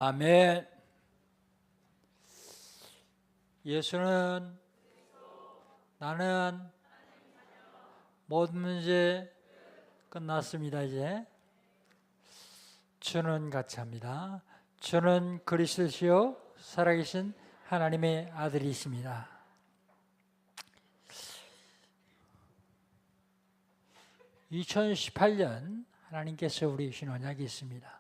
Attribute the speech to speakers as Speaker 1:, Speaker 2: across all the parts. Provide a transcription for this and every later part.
Speaker 1: 아멘. 예수는 나는 모든 문제 끝났습니다. 이제 주는 같이 합니다. 주는 그리스도시요 살아계신 하나님의 아들이십니다. (2018년) 하나님께서 우리 주신 언약이 있습니다.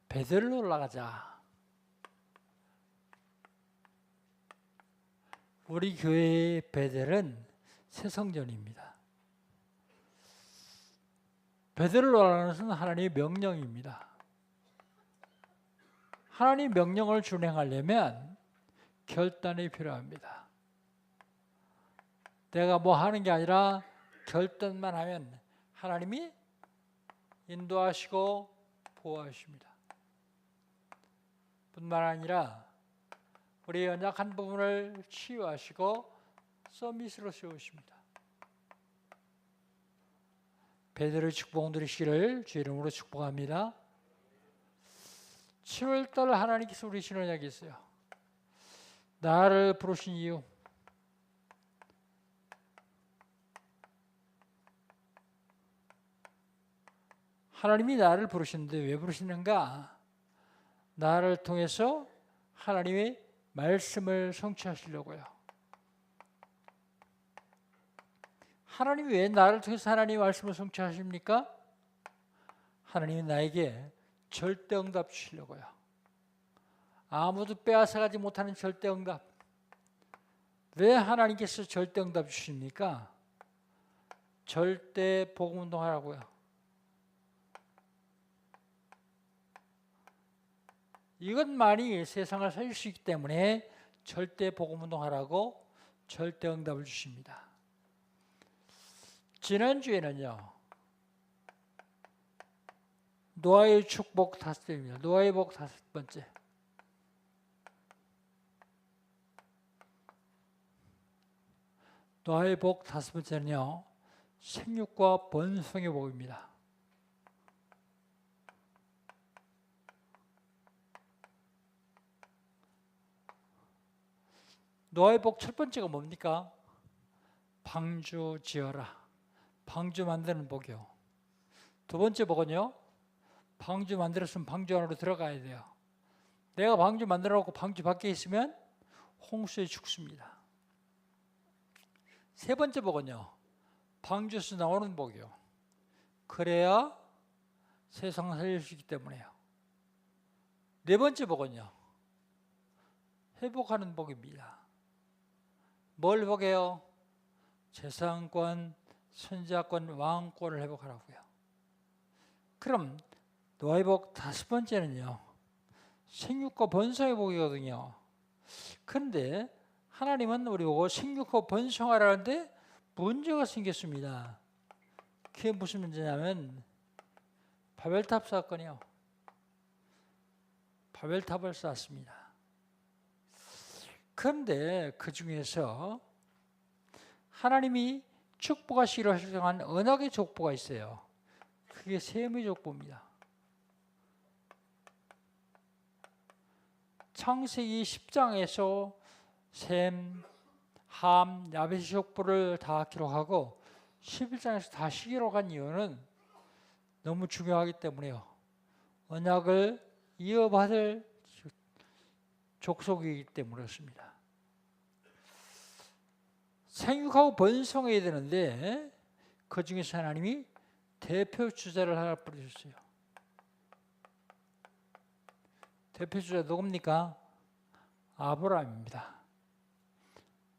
Speaker 1: 베델로 올라가자. 우리 교회의 베델은 새성전입니다. 베델로 올라가는 것은 하나님의 명령입니다. 하나님의 명령을 준행하려면 결단이 필요합니다. 내가 뭐 하는 게 아니라 결단만 하면 하나님이 인도하시고 보호하십니다. 뿐만 아니라 우리의 연약한 부분을 치유하시고 서밋으로 세우십니다. 베드로의 축복 누리시기를 주의 이름으로 축복합니다. 7월달 하나님께서 우리 주신 언약이 있어요. 나를 부르신 이유, 하나님이 나를 부르시는데 왜 부르시는가? 나를 통해서 하나님의 말씀을 성취하시려고요. 하나님이 왜 나를 통해서 하나님의 말씀을 성취하십니까? 하나님이 나에게 절대 응답 주시려고요. 아무도 빼앗아가지 못하는 절대 응답. 왜 하나님께서 절대 응답 주십니까? 절대 복음 운동하라고요. 이것만이 세상을 살릴 수 있기 때문에 절대 복음 운동하라고 절대 응답을 주십니다. 지난주에는요, 노아의 축복 5번째입니다. 노아의 복 5번째. 노아의 복 5번째는요, 생육과 번성의 복입니다. 노아의 복 1번째가 뭡니까? 방주 지어라. 방주 만드는 복이요. 2번째 복은요, 방주 만들었으면 방주 안으로 들어가야 돼요. 내가 방주 만들어 놓고 방주 밖에 있으면 홍수에 죽습니다. 3번째 복은요, 방주에서 나오는 복이요. 그래야 세상을 살릴 수 있기 때문에요. 4번째 복은요, 회복하는 복입니다. 뭘 회복해요? 재산권, 선자권, 왕권을 회복하라고요. 그럼 노아의 복 5번째는요, 생육과 번성의 복이거든요. 그런데 하나님은 우리 보고 생육과 번성하라는데 문제가 생겼습니다. 그게 무슨 문제냐면 바벨탑 사건이요. 바벨탑을 쌓았습니다. 그런데 그 중에서 하나님이 축복하시기로 설정한 언약의 족보가 있어요. 그게 셈의 족보입니다. 창세기 10장에서 셈, 함, 야벳의 족보를 다 기록하고 11장에서 다시 기록한 이유는 너무 중요하기 때문에요. 언약을 이어받을 족속이기 때문에 그렇습니다. 생육하고 번성해야 되는데 그 중에서 하나님이 대표 주자를 하나 뿌려주셨어요. 대표 주자 누굽니까? 아브라함입니다.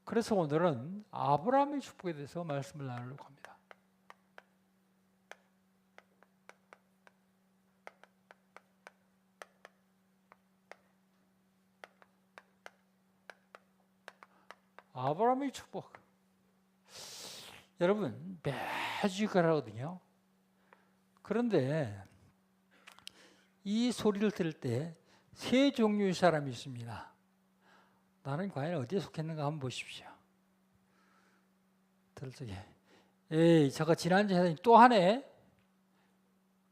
Speaker 1: 그래서 오늘은 아브라함의 축복에 대해서 말씀을 나누려고 합니다. 아브라함의 축복. 여러분 매주 가라거든요. 그런데 이 소리를 들을 때 세 종류의 사람이 있습니다. 나는 과연 어디에 속했는가 한번 보십시오. 들을 적에 에이, 저거 지난주에 하더니 또 하네.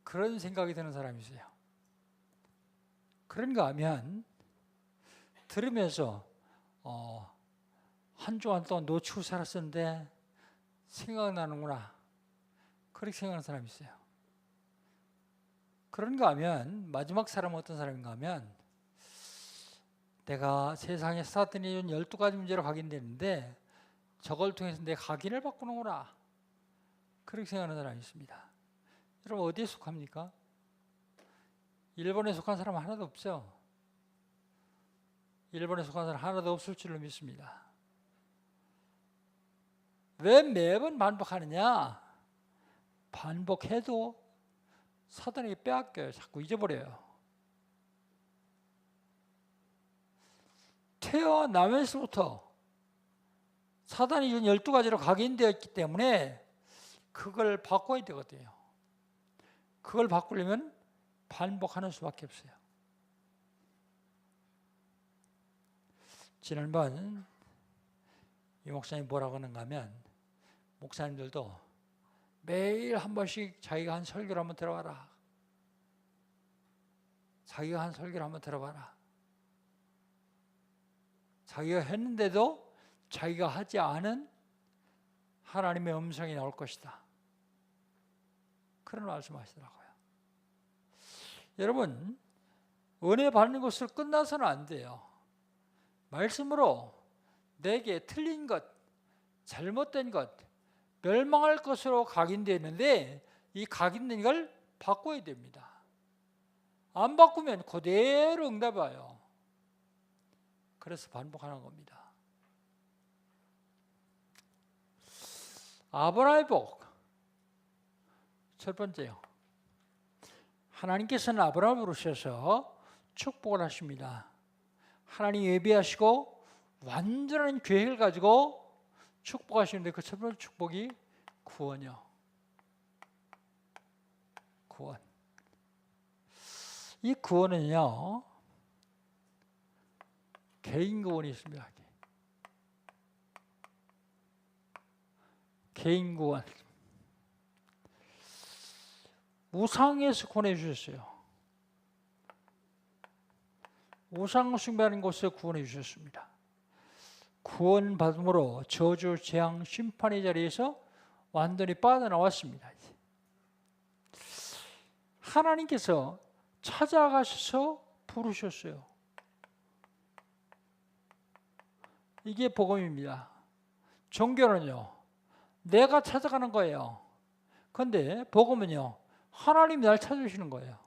Speaker 1: 그런 생각이 드는 사람이 있어요. 그런가 하면 들으면서 한 주간 동안 놓치고 살았었는데 생각나는구나. 그렇게 생각하는 사람이 있어요. 그런가 하면 마지막 사람은 어떤 사람인가 하면 내가 세상에 사탄이 준 12가지 문제로 각인되는데 저걸 통해서 내 각인을 바꾸는구나. 그렇게 생각하는 사람이 있습니다. 여러분 어디에 속합니까? 1번에 속한 사람 하나도 없죠. 1번에 속한 사람 하나도 없을 줄로 믿습니다. 왜 매번 반복하느냐? 반복해도 사탄에게 빼앗겨요. 자꾸 잊어버려요. 태어나면서부터 사탄이 준 12가지로 각인되었기 때문에 그걸 바꿔야 되거든요. 그걸 바꾸려면 반복하는 수밖에 없어요. 지난번 이 목사님이 뭐라고 하는가 하면 목사님들도 매일 한 번씩 자기가 한 설교를 한번 들어봐라. 자기가 한 설교를 한번 들어봐라. 자기가 했는데도 자기가 하지 않은 하나님의 음성이 나올 것이다. 그런 말씀 하시더라고요. 여러분, 은혜 받는 것으로 끝나서는 안 돼요. 말씀으로 내게 틀린 것, 잘못된 것, 멸망할 것으로 각인되어 있는데 이 각인된 걸 바꿔야 됩니다. 안 바꾸면 그대로 응답이 와요. 그래서 반복하는 겁니다. 아브라함의 복 첫 번째요. 하나님께서는 아브라함을 부르셔서 축복을 하십니다. 하나님 예비하시고 완전한 계획을 가지고 축복하시는데 그 첫 번째 축복이 구원이요. 구원. 이 구원은요, 개인 구원이 있습니다. 개인 구원. 우상에서 구원해 주셨어요. 우상 숭배하는 곳에서 구원해 주셨습니다. 구원 받음으로 저주, 재앙, 심판의 자리에서 완전히 빠져나왔습니다. 하나님께서 찾아가셔서 부르셨어요. 이게 복음입니다. 종교는요, 내가 찾아가는 거예요. 그런데 복음은요, 하나님이 날 찾으시는 거예요.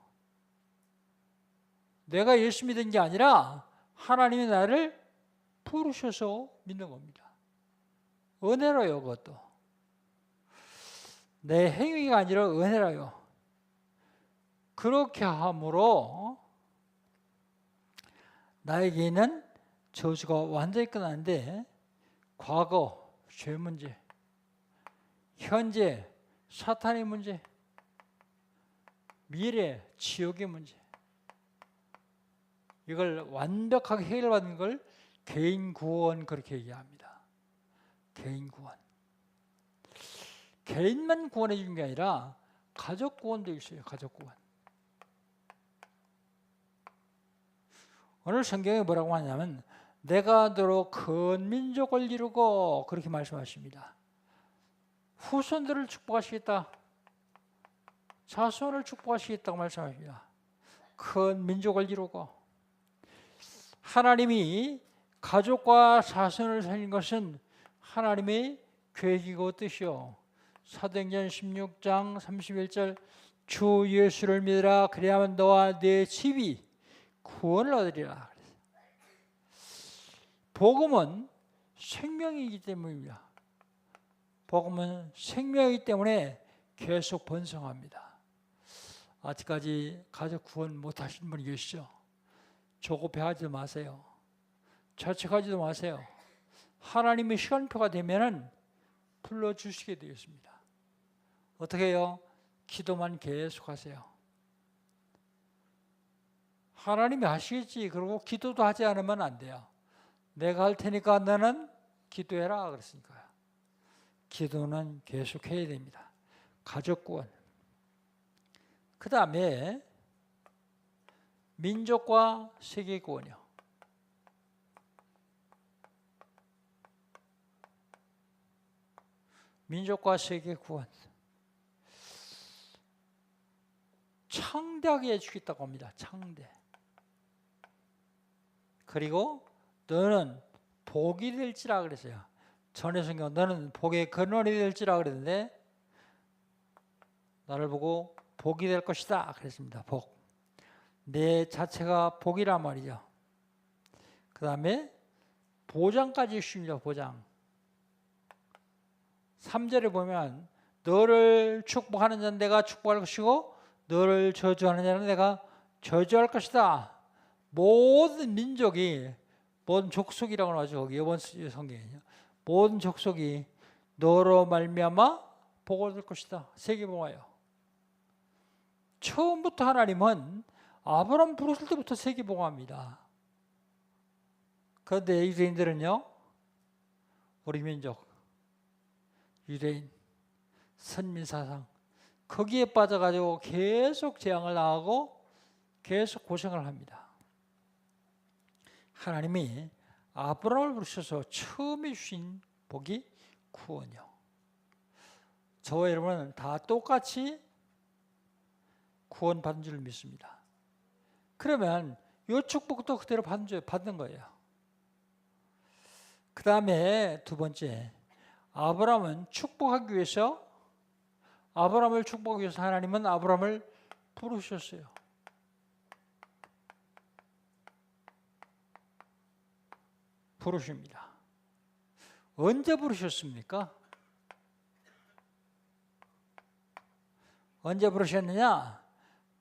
Speaker 1: 내가 예수 믿은 게 아니라 하나님이 나를 부르셔서 믿는 겁니다. 은혜로요, 그것도. 내 행위가 아니라 은혜라요. 그렇게 함으로 나에게 있는 저주가 완전히 끝나는데 과거, 죄 문제, 현재, 사탄의 문제, 미래, 지옥의 문제, 이걸 완벽하게 해결받는 걸 개인 구원 그렇게 얘기합니다. 개인 구원. 개인만 구원해 주는 게 아니라 가족 구원도 있어요. 가족 구원. 오늘 성경에 뭐라고 하냐면 내가 너로 큰 민족을 이루고 그렇게 말씀하십니다. 후손들을 축복하시겠다. 자손을 축복하시겠다고 말씀하십니다. 큰 민족을 이루고. 하나님이 가족과 자손을 살린 것은 하나님의 계획이고 뜻이요. 사도행전 16장 31절 주 예수를 믿으라 그리하면 너와 네 집이 구원을 얻으리라. 복음은 생명이기 때문입니다. 복음은 생명이기 때문에 계속 번성합니다. 아직까지 가족 구원 못하신 분이 계시죠? 조급해하지 마세요. 자책하지도 마세요. 하나님의 시간표가 되면은 불러주시게 되겠습니다. 어떻게 해요? 기도만 계속하세요. 하나님이 하시겠지. 그리고 기도도 하지 않으면 안 돼요. 내가 할 테니까 너는 기도해라 그랬으니까요. 기도는 계속해야 됩니다. 가족 구원. 그 다음에 민족과 세계 구원이요. 민족과 세계 구원. 창대하게 해주겠다고 합니다. 창대. 그리고 너는 복이 될지라 그랬어요. 전에 성경 너는 복의 근원이 될지라 그랬는데 나를 보고 복이 될 것이다 그랬습니다. 복. 내 자체가 복이란 말이죠. 그 다음에 보장까지 주십니다. 보장. 3절에 보면 너를 축복하는 자는 내가 축복할 것이고 너를 저주하는 자는 내가 저주할 것이다. 모든 민족이, 모든 족속이라고 하죠. 거기 이번 성경에요. 모든 족속이 너로 말미암아 복을 얻을 것이다. 세계복화요. 처음부터 하나님은 아브라함 부르실 때부터 세계복화합니다. 그런데 유대인들은요, 우리 민족, 유대인, 선민사상 거기에 빠져가지고 계속 재앙을 당하고 계속 고생을 합니다. 하나님이 아브라함을 부르셔서 처음에 주신 복이 구원이요. 저와 여러분은 다 똑같이 구원받은 줄 믿습니다. 그러면 이 축복도 그대로 받는 거예요. 그 다음에 두 번째, 아브라함을 축복하기 위해서 하나님은 아브라함을 부르셨어요. 부르십니다. 언제 부르셨습니까? 언제 부르셨느냐?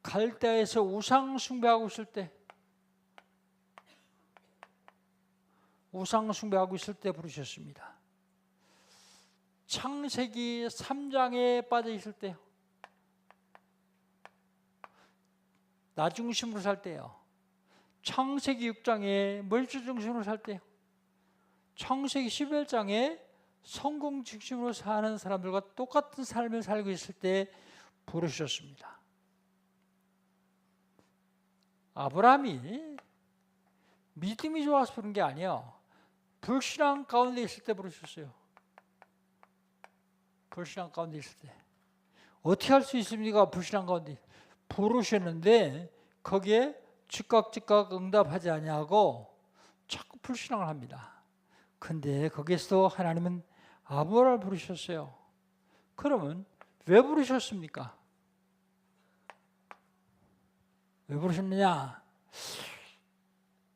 Speaker 1: 갈대아에서 우상 숭배하고 있을 때, 부르셨습니다. 창세기 3장에 빠져 있을 때요. 나 중심으로 살 때요. 창세기 6장에 물질 중심으로 살 때요. 창세기 11장에 성공 중심으로 사는 사람들과 똑같은 삶을 살고 있을 때 부르셨습니다. 아브라함이 믿음이 좋아서 부른 게 아니에요. 불신앙 가운데 있을 때 부르셨어요. 불신앙 가운데 있을 때. 어떻게 할 수 있습니까? 불신앙 가운데. 부르셨는데 거기에 즉각 응답하지 아니하고 자꾸 불신앙을 합니다. 근데 거기에서 하나님은 아브라함을 부르셨어요. 그러면 왜 부르셨습니까? 왜 부르셨느냐?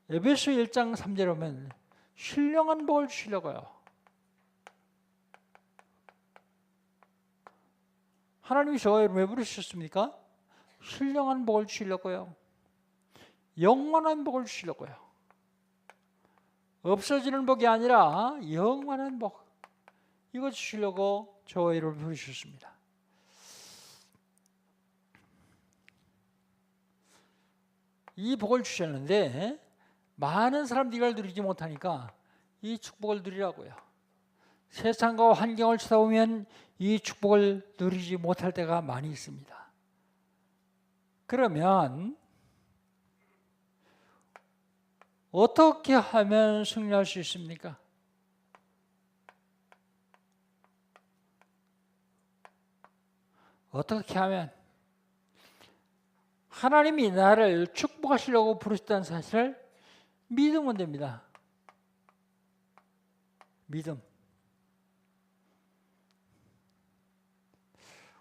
Speaker 1: 에베소 1장 3절에 보면 신령한 복을 주시려고요. 하나님이 저를 왜 부르셨습니까? 신령한 복을 주시려고요. 영원한 복을 주시려고요. 없어지는 복이 아니라 영원한 복. 이거 주시려고 저와 여러분을 부르셨습니다. 이 복을 주셨는데 많은 사람들이 이걸 누리지 못하니까 이 축복을 누리라고요. 세상과 환경을 쳐다보면 이 축복을 누리지 못할 때가 많이 있습니다. 그러면 어떻게 하면 승리할 수 있습니까? 어떻게 하면? 하나님이 나를 축복하시려고 부르셨다는 사실을 믿으면 됩니다. 믿음.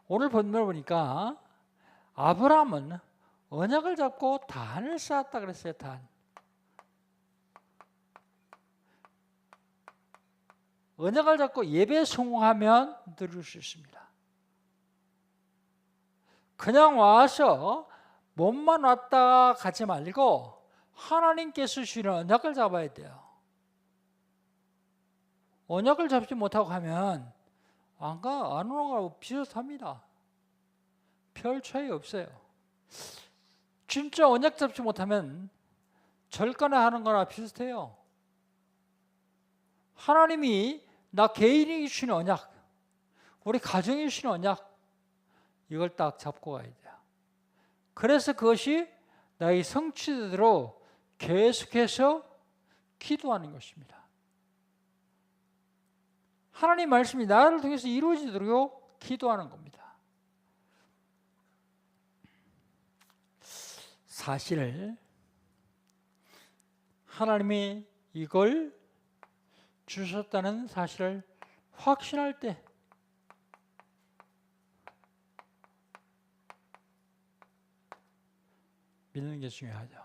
Speaker 1: 오늘 본문을 보니까 아브라함은 언약을 잡고 단을 쌓았다 그랬어요. 단. 언약을 잡고 예배 성공하면 누릴 수 있습니다. 그냥 와서 몸만 왔다 가지 말고 하나님께서 주시는 언약을 잡아야 돼요. 언약을 잡지 못하고 하면 안 오는 거하고 비슷합니다. 별 차이 없어요. 진짜 언약 잡지 못하면 절간에 하는 거나 비슷해요. 하나님이 나 개인이 주시는 언약, 우리 가정에 주신 언약, 이걸 딱 잡고 가야 돼요. 그래서 그것이 나의 성취되도록 계속해서 기도하는 것입니다. 하나님 말씀이 나를 통해서 이루어지도록 기도하는 겁니다. 사실 하나님이 이걸 주셨다는 사실을 확신할 때 믿는 게 중요하죠.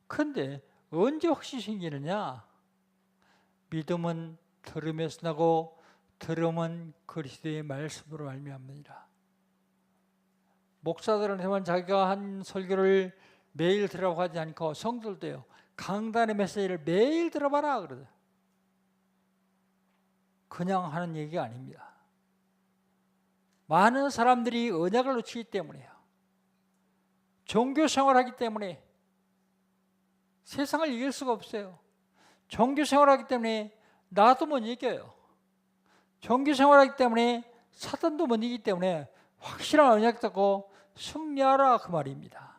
Speaker 1: 그런데 언제 확신이 생기느냐? 믿음은 들음에서 나고 들음은 그리스도의 말씀으로 말미암느니라. 목사들한테만 자기가 한 설교를 매일 들으라고 하지 않고 성도들도요, 강단의 메시지를 매일 들어봐라 그러죠. 그냥 하는 얘기가 아닙니다. 많은 사람들이 언약을 놓치기 때문에요. 종교 생활하기 때문에 세상을 이길 수가 없어요. 종교 생활하기 때문에 나도 못 이겨요. 종교 생활하기 때문에 사단도 못 이기기 때문에 확실한 언약 잡고 승리하라 그 말입니다.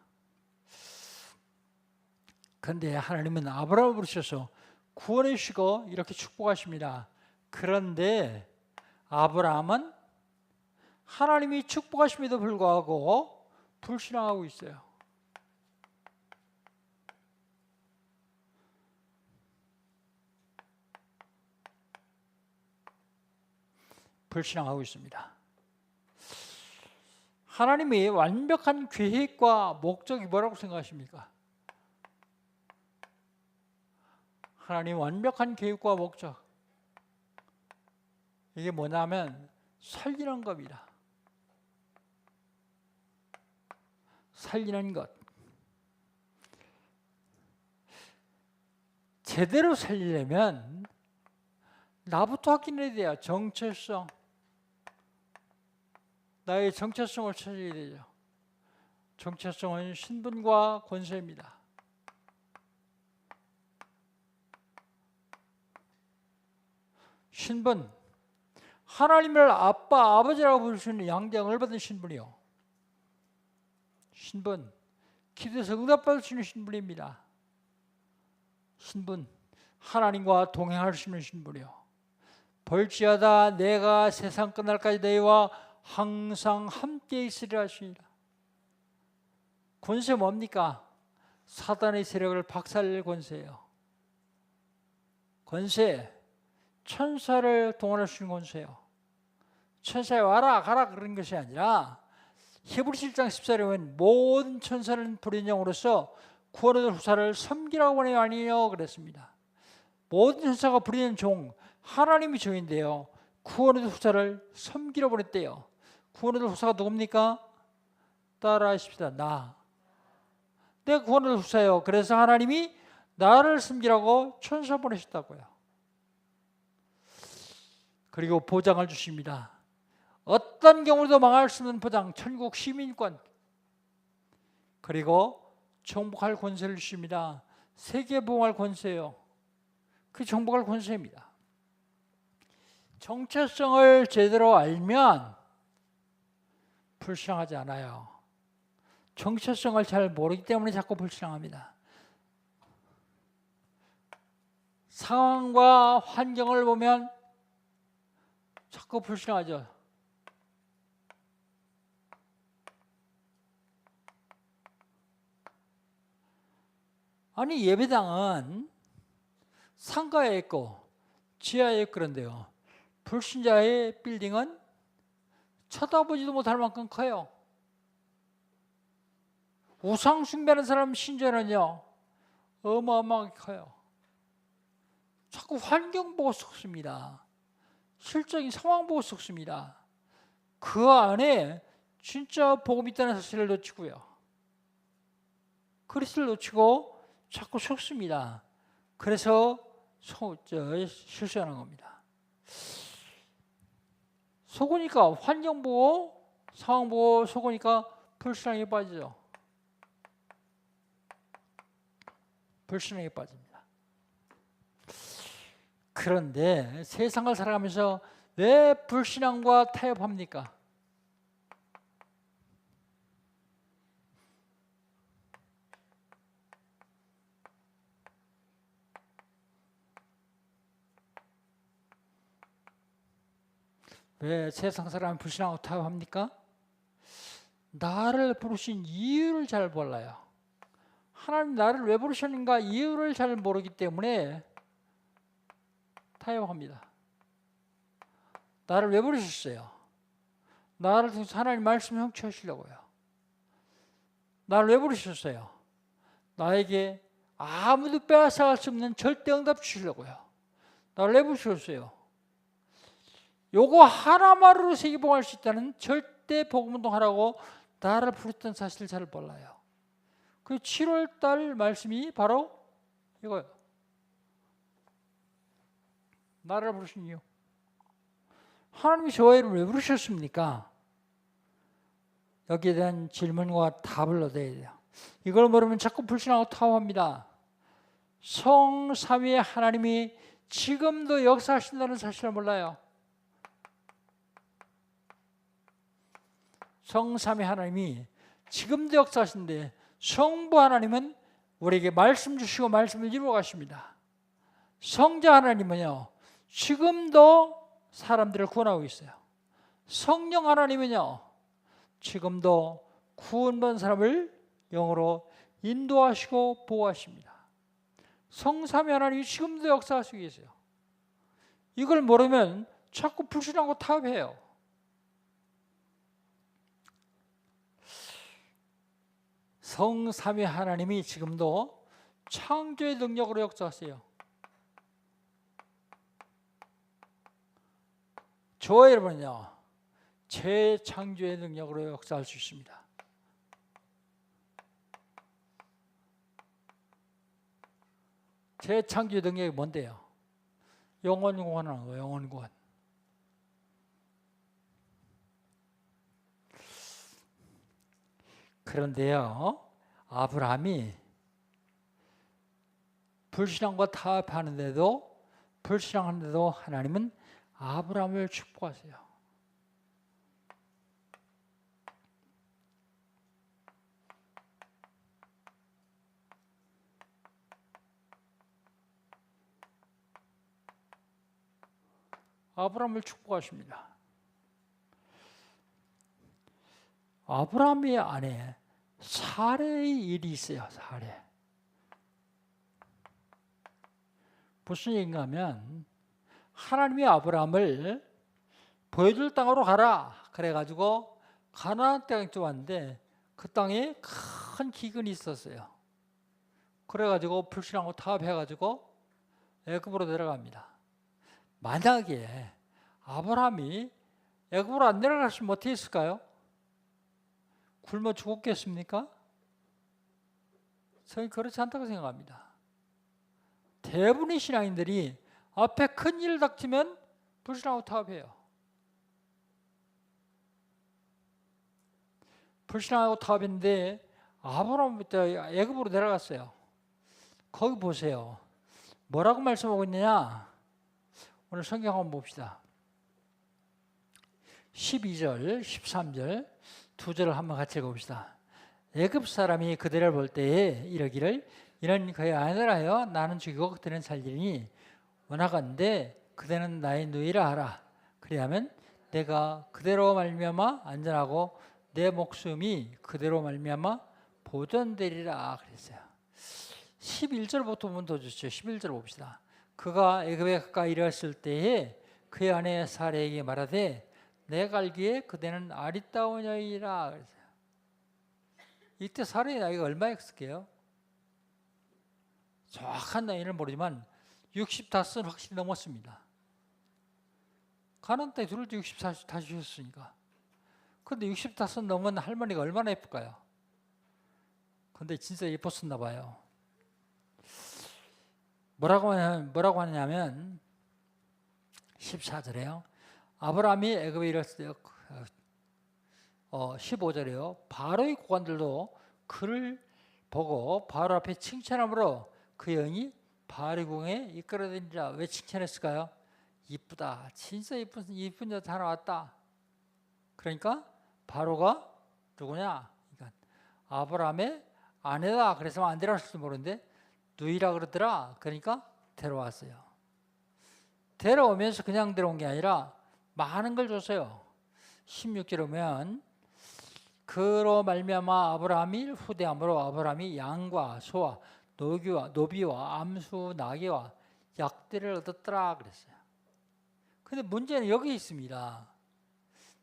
Speaker 1: 그런데 하나님은 아브라함을 부르셔서 구원해 주시고 이렇게 축복하십니다. 그런데 아브라함은 하나님이 축복하심에도 불구하고 불신앙하고 있어요. 불신앙하고 있습니다. 하나님의 완벽한 계획과 목적이 뭐라고 생각하십니까? 하나님 완벽한 계획과 목적, 이게 뭐냐면 살리는 겁니다. 살리는 것. 제대로 살리려면 나부터 확인해야 돼요. 정체성. 나의 정체성을 찾아야 되죠. 정체성은 신분과 권세입니다. 신분. 하나님을 아빠, 아버지라고 부를 수 있는 양대양을 받은 신분이요. 신분. 기도에서 응답받을 수 있는 신분입니다. 신분. 하나님과 동행할 수 있는 신분이요. 볼지어다 내가 세상 끝날까지 너희와 항상 함께 있으리라 하시니라. 권세 뭡니까? 사단의 세력을 박살낼 권세예요. 권세, 천사를 동원할 수 있는 권세예요. 천사에 와라 가라 그런 것이 아니라 히브리서 1장 14절에 보면 모든 천사는 부린 영으로서 구원의 후사를 섬기라고 보내요 아니요 그랬습니다. 모든 천사가 부리는 종, 하나님이 종인데요, 구원의 후사를 섬기러 보냈대요. 구원의 후사가 누굽니까? 따라하십시다. 나. 내가 구원의 후사예요. 그래서 하나님이 나를 섬기라고 천사 보내셨다고요. 그리고 보장을 주십니다. 어떤 경우도 망할 수 없는 보장, 천국 시민권. 그리고 정복할 권세를 주십니다. 세계 보응할 권세예요. 그 정복할 권세입니다. 정체성을 제대로 알면 불신앙하지 않아요. 정체성을 잘 모르기 때문에 자꾸 불신앙합니다. 상황과 환경을 보면 자꾸 불신앙하죠. 아니 예배당은 상가에 있고 지하에 있고 그런데요, 불신자의 빌딩은 쳐다보지도 못할 만큼 커요. 우상 숭배하는 사람 신전은요 어마어마하게 커요. 자꾸 환경 보고 섞습니다. 실적인 상황 보고 섞습니다. 그 안에 진짜 복음 있다는 사실을 놓치고요, 그리스도를 놓치고 자꾸 섞습니다. 그래서 실수하는 겁니다. 속으니까 환경 보고 상황 보고 속으니까 불신앙에 빠지죠. 불신앙에 빠집니다. 그런데 세상을 살아가면서 왜 불신앙과 타협합니까? 왜 세상 사람이 불신하고 타협합니까? 나를 부르신 이유를 잘 몰라요. 하나님 나를 왜 부르셨는가 이유를 잘 모르기 때문에 타협합니다. 나를 왜 부르셨어요? 나를 통해서 하나님 말씀 형취하시려고요. 나를 왜 부르셨어요? 나에게 아무도 빼앗아갈 수 없는 절대 응답 주시려고요. 나를 왜 부르셨어요? 요거 하나만으로 세계복음할 수 있다는 절대 복음운동하라고 나를 부르던 사실을 잘 몰라요. 그 7월달 말씀이 바로 이거예요. 나를 부르신 이유. 하나님이 저희를 왜 부르셨습니까? 여기에 대한 질문과 답을 얻어야 돼요. 이걸 모르면 자꾸 불신하고 타협합니다. 성삼위의 하나님이 지금도 역사하신다는 사실을 몰라요. 성삼위 하나님이 지금도 역사하시는데 성부 하나님은 우리에게 말씀 주시고 말씀을 이루어 가십니다. 성자 하나님은요 지금도 사람들을 구원하고 있어요. 성령 하나님은요 지금도 구원받은 사람을 영으로 인도하시고 보호하십니다. 성삼위 하나님이 지금도 역사하시고 계세요. 이걸 모르면 자꾸 불신하고 타협해요. 성삼위 하나님이 지금도 창조의 능력으로 역사하세요. 저와 여러분은요 재창조의 능력으로 역사할 수 있습니다. 재창조의 능력이 뭔데요? 영원구원하는 거예요. 영원구원. 그런데요 아브라함이 불신앙과 타협하는데도 불신앙하는데도 하나님은 아브라함을 축복하세요. 아브라함을 축복하십니다. 아브라함의 아내 사레의 일이 있어요. 사레. 무슨 얘기인가 하면 하나님이 아브라함을 보여줄 땅으로 가라 그래가지고 가나안 땅에 왔는데 그 땅에 큰 기근이 있었어요. 그래가지고 불신하고 타협해가지고 애굽으로 내려갑니다. 만약에 아브라함이 애굽으로 안 내려갔으면 어떻게 했을까요? 굶어 죽었겠습니까? 저는 그렇지 않다고 생각합니다. 대부분의 신앙인들이 앞에 큰 일을 닥치면 불신하고 타협해요. 불신하고 타협했는데 아브라함부터 애굽으로 내려갔어요. 거기 보세요. 뭐라고 말씀하고 있느냐? 오늘 성경 한번 봅시다. 12절, 13절 두 절을 한번 같이 읽어봅시다. 애굽 사람이 그들을 볼 때에 이러기를 이는 그의 아내라여 나는 죽이고 그들은 살리니 원하건대 그대는 나의 누이라 하라. 그리하면 내가 그대로 말미암아 안전하고 내 목숨이 그대로 말미암아 보존되리라 그랬어요. 11절부터 보면 더 좋죠. 11절 봅시다. 그가 애굽에 가까이 이르렀을 때에 그의 아내 사레에게 말하되 내가 알기에 그대는 아리따운 여인이라 그랬어요. 이때 사레의 나이가 얼마였을게요? 정확한 나이는 모르지만 65은 확실히 넘었습니다. 가나안 땅에 들어올 때 60 다시 주셨으니까. 그런데 65 넘은 할머니가 얼마나 예쁠까요? 근데 진짜 예뻤었나 봐요. 뭐라고 하냐면 14절에요. 아브라함이 애굽에 이르렀을 때 15절에요. 바로의 고관들도 그를 보고 바로 앞에 칭찬함으로 그 영이 바로의 궁에 이끌어다니라. 왜 칭찬했을까요? 이쁘다. 진짜 이쁜 여자 하나 왔다. 그러니까 바로가 누구냐? 그러니까 아브라함의 아내다. 그래서 안 데려왔을지 모르는데 누이라 그러더라. 그러니까 데려왔어요. 데려오면서 그냥 데려온 게 아니라 많은 걸 줬어요. 16절에 보면 그로 말미암아 아브라함이 후대함으로 아브라함이 양과 소와 노비와 암수 나귀와 약대를 얻었더라 그랬어요. 근데 문제는 여기 있습니다.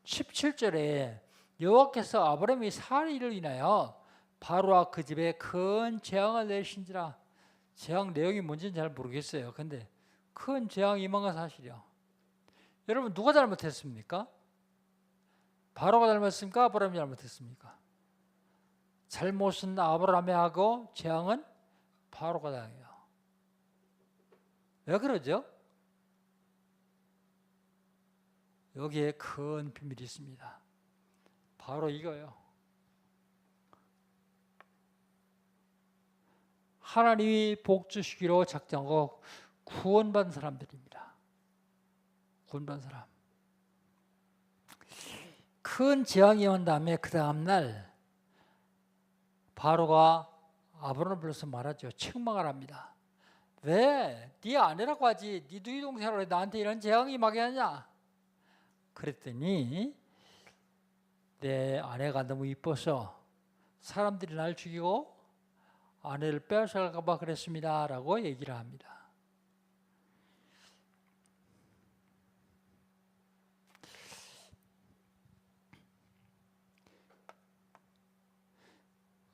Speaker 1: 17절에 여호와께서 아브라함이 살 일을 인하여 바로와 그 집에 큰 재앙을 내리신지라. 재앙 내용이 뭔지는 잘 모르겠어요. 근데 큰 재앙이 임한 건 사실이요. 여러분 누가 잘못했습니까? 바로가 잘못했습니까? 아브라함이 잘못했습니까? 잘못은 아브라함이 하고 재앙은 바로가 당해요. 왜 그러죠? 여기에 큰 비밀이 있습니다. 바로 이거예요. 하나님이 복 주시기로 작정하고 구원받은 사람들입니다. 구원받은 사람. 큰 재앙이 온 다음에 그 다음날 바로가 아브라함을 불러서 말하죠. 책망을 합니다. 왜? 네 아내라고 하지. 네 누이 동생으로 나한테 이런 재앙이 임하게 하냐? 그랬더니 내 아내가 너무 이뻐서 사람들이 날 죽이고 아내를 빼앗아갈까 봐 그랬습니다. 라고 얘기를 합니다.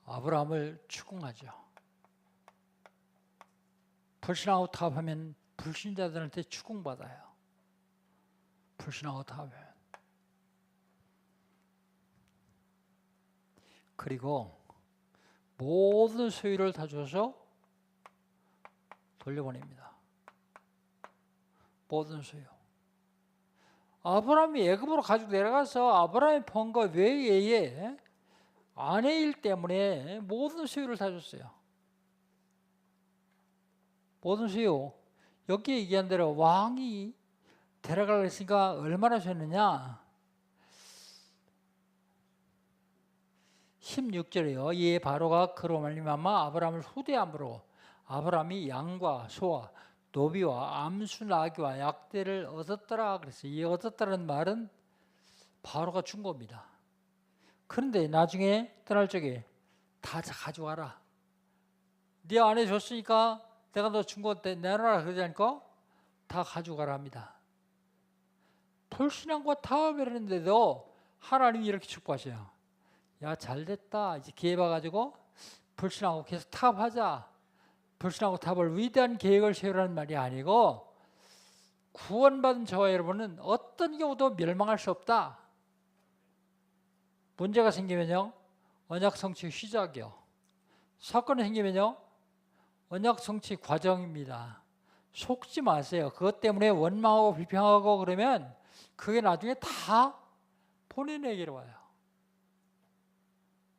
Speaker 1: 아브라함을 추궁하죠. 불신하고 타협하면 불신자들한테 추궁받아요. 불신하고 타협하면. 그리고 모든 소유를 다 줘서 돌려보냅니다. 모든 소유. 아브라함이 애굽으로 가지고 내려가서 아브라함이 번 거 외에 아내 일 때문에 모든 소유를 다 줬어요. 모든 소유. 여기 얘기한 대로 왕이 데려가려고 했으니까 얼마나 줬느냐? 16절에요. 이에 바로가 그로 말미암아 아브라함을 후대함으로 아브라함이 양과 소와 노비와 암수 나귀와 약대를 얻었더라 그랬어요. 이 얻었다는 말은 바로가 준 겁니다. 그런데 나중에 떠날 적에 다 가져와라. 네 아내 줬으니까 내가 너 준 거 내놔라 그러지 않고 다 가져가라 합니다. 불신앙과 타협을 했는데도 하나님이 이렇게 축복하셔요. 야, 잘됐다. 이제 기회 봐가지고 불신하고 계속 타협하자. 불신하고 타협을 위대한 계획을 세우라는 말이 아니고 구원받은 저와 여러분은 어떤 경우도 멸망할 수 없다. 문제가 생기면요. 언약 성취 시작이요. 사건이 생기면요. 언약 성취 과정입니다. 속지 마세요. 그것 때문에 원망하고 불평하고 그러면 그게 나중에 다 본인에게로 와요.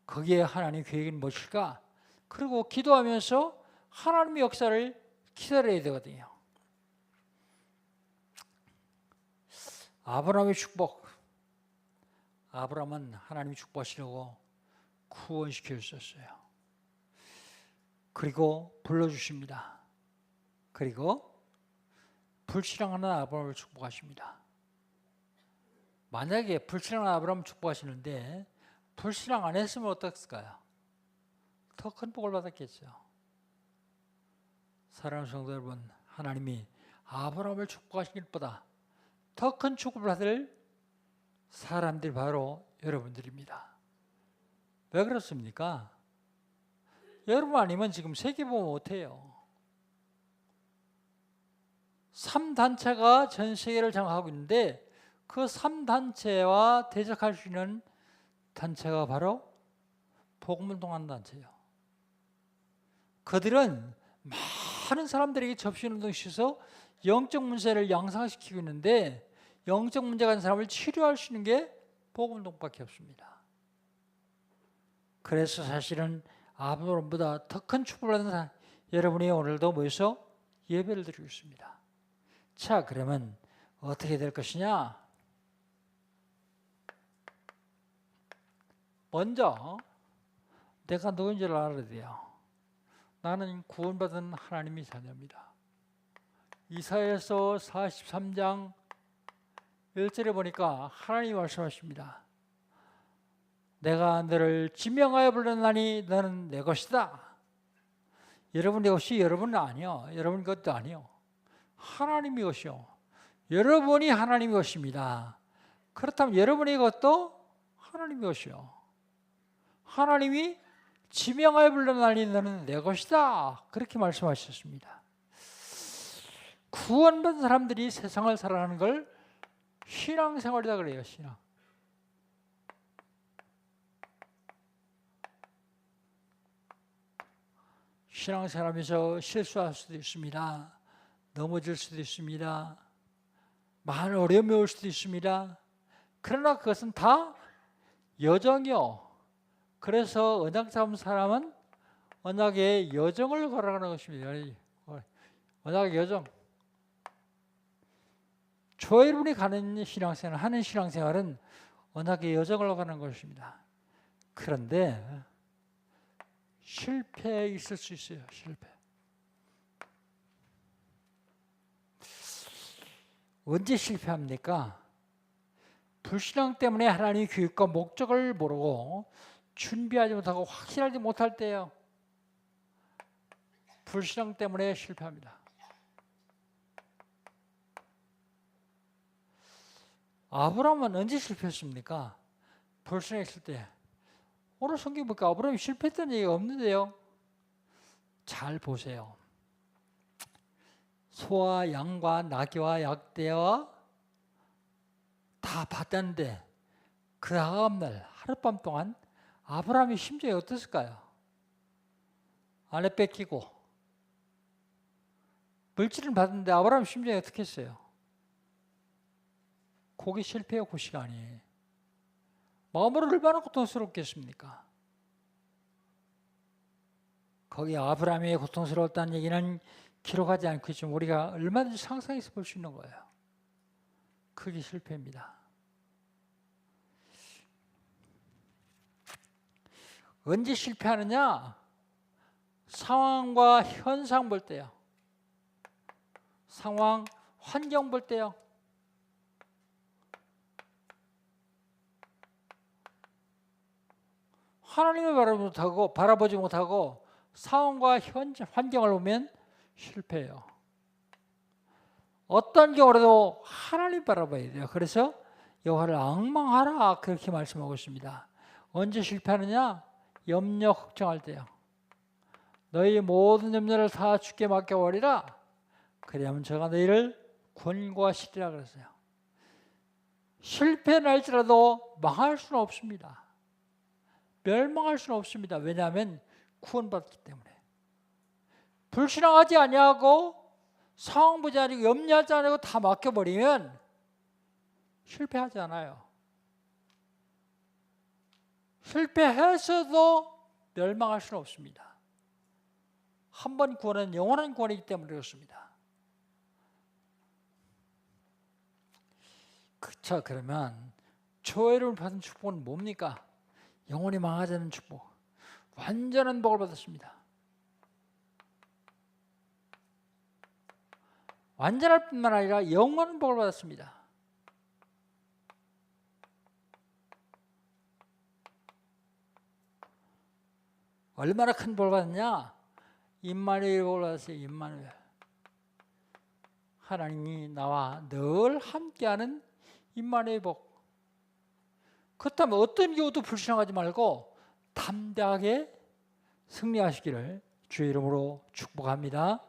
Speaker 1: 거기에 하나님 계획은 무엇일까? 그리고 기도하면서 하나님의 역사를 기다려야 되거든요. 아브라함의 축복. 아브라함은 하나님이 축복하시려고 구원시켜 주셨어요. 그리고 불러주십니다. 그리고 불신앙하는 아브라함을 축복하십니다. 만약에 불신앙하는 아브라함을 축복하시는데 불신앙 안 했으면 어떻을까요? 더 큰 복을 받았겠죠. 사랑하는 성도 여러분, 하나님이 아브라함을 축복하신 것보다 더 큰 축복을 받을 사람들이 바로 여러분들입니다. 왜 그렇습니까? 여러분 아니면 지금 세계보험 못해요. 3단체가 전 세계를 장악하고 있는데 그 3단체와 대적할 수 있는 단체가 바로 복음을 통하는 단체예요. 그들은 많은 사람들에게 접신운동을 시켜서 영적 문제를 양상시키고 있는데 영적 문제가 있는 사람을 치료할 수 있는 게 복음운동밖에 없습니다. 그래서 사실은 아브라함보다 더 큰 축복을 받은 사람, 여러분이 오늘도 모여서 예배를 드리고 있습니다. 자, 그러면 어떻게 될 것이냐? 먼저 내가 누군지를 알아야 돼요. 나는 구원받은 하나님의 자녀입니다. 이사야서 43장 1절에 보니까 하나님이 말씀하십니다. 내가 너를 지명하여 불렀나니 너는 내 것이다. 여러분의 것이 여러분은 아니요. 여러분 것도 아니요. 하나님의 것이요. 여러분이 하나님의 것입니다. 그렇다면 여러분의 것도 하나님의 것이요. 하나님이 지명하여 불렀나니 너는 내 것이다. 그렇게 말씀하셨습니다. 구원받은 사람들이 세상을 살아가는 걸 신앙생활이다 그래요. 신앙. 신앙생활하면서 실수할 수도 있습니다. 넘어질 수도 있습니다. 많은 어려움이 올 수도 있습니다. 그러나 그것은 다 여정이요. 그래서 언약 잡은 사람은 언약의 여정을 걸어가는 것입니다. 언약의 여정. 저와 여러분이 가는 신앙생활, 하는 신앙생활은 언약의 여정을 가는 것입니다. 그런데 실패 있을 수 있어요. 실패. 언제 실패합니까? 불신앙 때문에 하나님의 교육과 목적을 모르고 준비하지 못하고 확실하지 못할 때예요. 불신앙 때문에 실패합니다. 아브라함은 언제 실패했습니까? 불신앙했을 때. 오늘 성경 보니까 아브라함이 실패했다는 얘기가 없는데요. 잘 보세요. 소와 양과 나귀와 약대와 다 봤다는데 그 다음날 하룻밤 동안 아브라함의 심정이 어땠을까요? 아내 뺏기고 물질을 받았는데 아브라함 심정이 어떻게 했어요? 거기 실패요. 그 시간이 마음으로 얼마나 고통스럽겠습니까? 거기 아브라함이 고통스러웠다는 얘기는 기록하지 않고 있지만 우리가 얼마든지 상상해서 볼 수 있는 거예요. 그게 실패입니다. 언제 실패하느냐? 상황과 현상 볼 때요. 상황, 환경 볼 때요. 하나님을 바라보지 못하고 상황과 환경을 보면 실패해요. 어떤 경우라도 하나님 바라봐야 돼요. 그래서 여호와를 앙망하라 그렇게 말씀하고 있습니다. 언제 실패하느냐? 염려 걱정할 때요. 너희 모든 염려를 다 주께 맡겨버리라. 그래야만 저가 너희를 권고하시리라 그랬어요. 실패는 할지라도 망할 수는 없습니다. 멸망할 수는 없습니다. 왜냐하면 구원받기 때문에. 불신앙하지 아니하고 상황 보지 않고 염려하지 않고 다 맡겨버리면 실패하지 않아요. 실패해서도 멸망할 수는 없습니다. 한 번 구원은 영원한 구원이기 때문에 그렇습니다. 자, 그러면 저희를 받은 축복은 뭡니까? 영원히 망하지 않는 축복. 완전한 복을 받았습니다. 완전할 뿐만 아니라 영원한 복을 받았습니다. 얼마나 큰 복을 받았냐? 임마누엘 복을 받았어요. 임마누엘. 하나님이 나와 늘 함께하는 임마누엘 복. 그렇다면 어떤 경우도 불신앙하지 말고 담대하게 승리하시기를 주의 이름으로 축복합니다.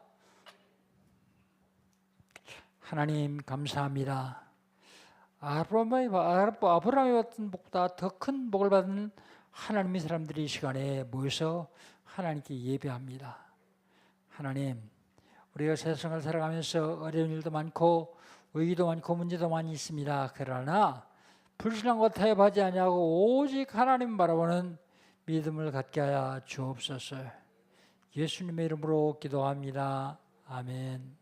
Speaker 1: 하나님 감사합니다. 아브라함이 받은 복보다 더 큰 복을 받은 하나님의 사람들이 이 시간에 모여서 하나님께 예배합니다. 하나님, 우리가 세상을 살아가면서 어려운 일도 많고 위기도 많고 문제도 많이 있습니다. 그러나 불신앙과 타협하지 아니하고 오직 하나님 바라보는 믿음을 갖게 하여 주옵소서. 예수님의 이름으로 기도합니다. 아멘.